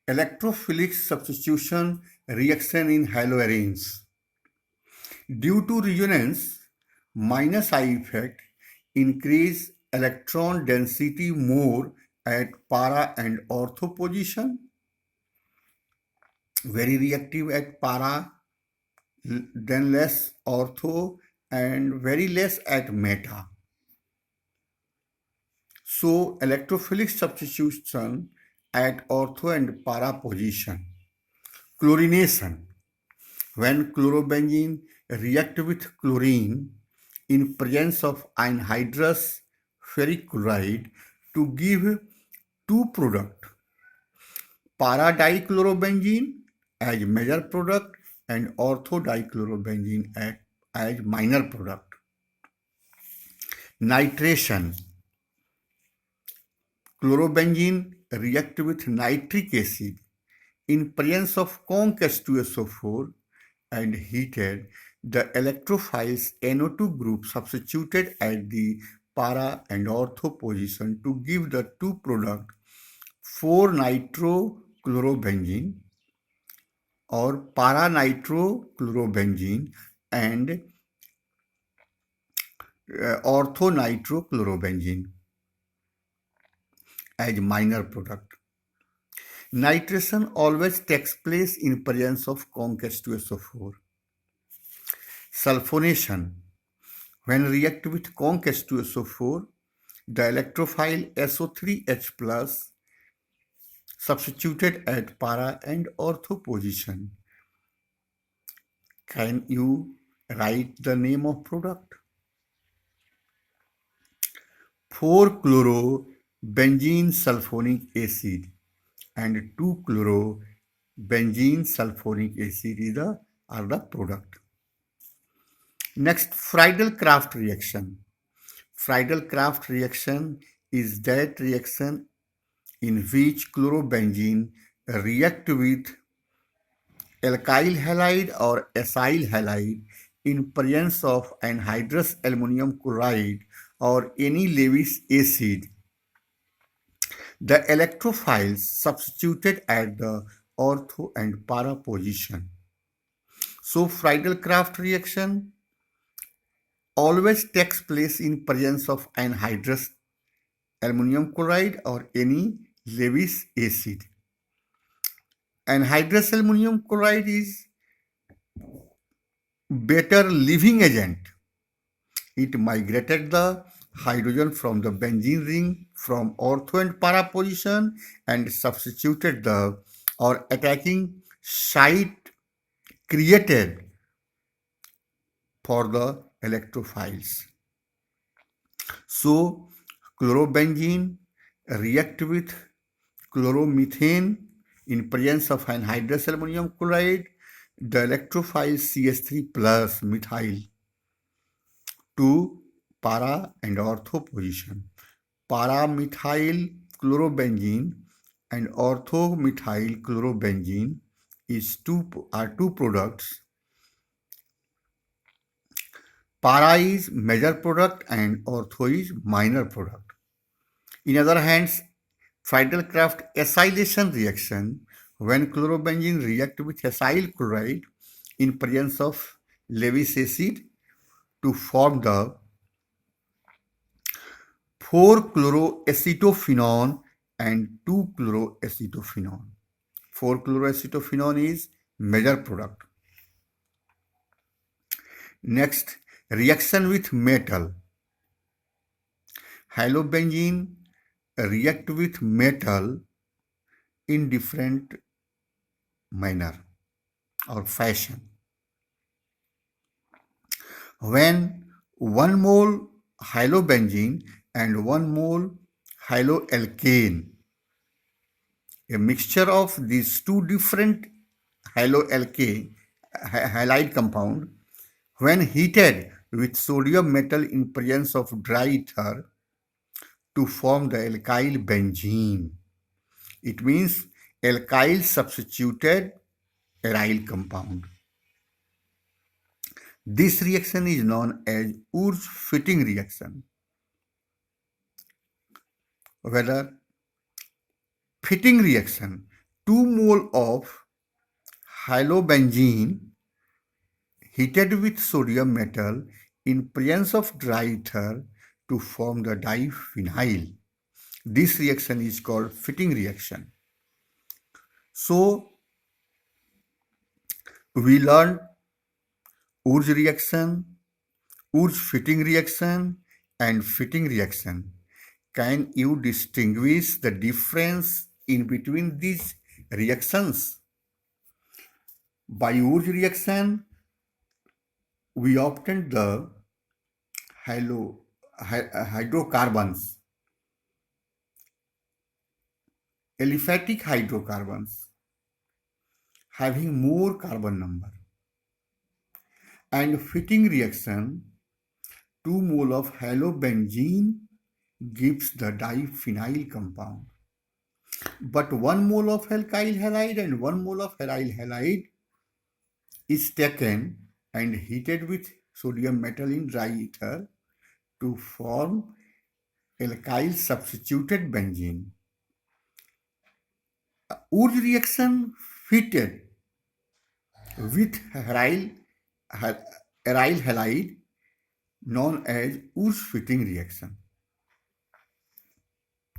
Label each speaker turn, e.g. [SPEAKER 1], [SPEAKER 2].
[SPEAKER 1] Electrophilic substitution reaction in haloarenes. Due to resonance, minus I effect increase electron density more at para and ortho position, very reactive at para, then less ortho, and very less at meta. So electrophilic substitution at ortho and para position. Chlorination. When chlorobenzene react with chlorine in presence of anhydrous ferric chloride to give two products, para-dichlorobenzene as major product and ortho-dichlorobenzene as minor product. Nitration. Chlorobenzene react with nitric acid in presence of conc H2SO4 and heated, the electrophiles NO2 group substituted at the para and ortho position to give the two product 4-nitrochlorobenzene or para-nitrochlorobenzene and ortho-nitrochlorobenzene as minor product. Nitration always takes place in presence of conc H2SO4. Sulfonation. When react with conc H2SO4, the electrophile SO3H plus substituted at para and ortho position. Can you write the name of product? 4-chlorobenzene sulfonic acid and 2-chlorobenzene sulfonic acid are the product. Next, Friedel-Crafts reaction. Friedel-Crafts reaction is that reaction in which chlorobenzene react with alkyl halide or acyl halide in presence of anhydrous aluminum chloride or any Lewis acid. The electrophiles substituted at the ortho and para position. So Friedel-Crafts reaction always takes place in presence of anhydrous aluminum chloride or any Lewis acid. Anhydrous aluminum chloride is better leaving agent. It migrated the hydrogen from the benzene ring from ortho and para position and substituted the or attacking site created for the electrophiles. So chlorobenzene react with chloromethane in presence of anhydrous aluminum chloride, the electrophile CH3 plus methyl to para and ortho position. Para-methyl chlorobenzene and ortho-methyl chlorobenzene are two products. Para is major product and ortho is minor product. In other hands, Friedel-Crafts acylation reaction, when chlorobenzene react with acyl chloride in presence of Lewis acid to form the 4-chloroacetophenone and 2-chloroacetophenone. 4-chloroacetophenone is major product. Next, reaction with metal. Halobenzene react with metal in different manner or fashion. When 1 mole halobenzene and 1 mole haloalkane, a mixture of these two different halide compound, when heated with sodium metal in presence of dry ether to form the alkyl benzene. It means alkyl substituted aryl compound. This reaction is known as Ursch-Fitting reaction. Whether Fitting reaction, 2 mole of halobenzene heated with sodium metal in presence of dry ether to form the diphenyl. This reaction is called fitting reaction. So we learned Urge reaction, Urge fitting reaction, and fitting reaction. Can you distinguish the difference in between these reactions? By Urge reaction, we obtain the hydrocarbons, aliphatic hydrocarbons having more carbon number. And fitting reaction, 2 mole of halobenzene gives the diphenyl compound. But 1 mole of alkyl halide and 1 mole of aryl halide is taken and heated with sodium metal in dry ether to form alkyl substituted benzene. Urge reaction fitted with aryl halide known as Urge fitting reaction.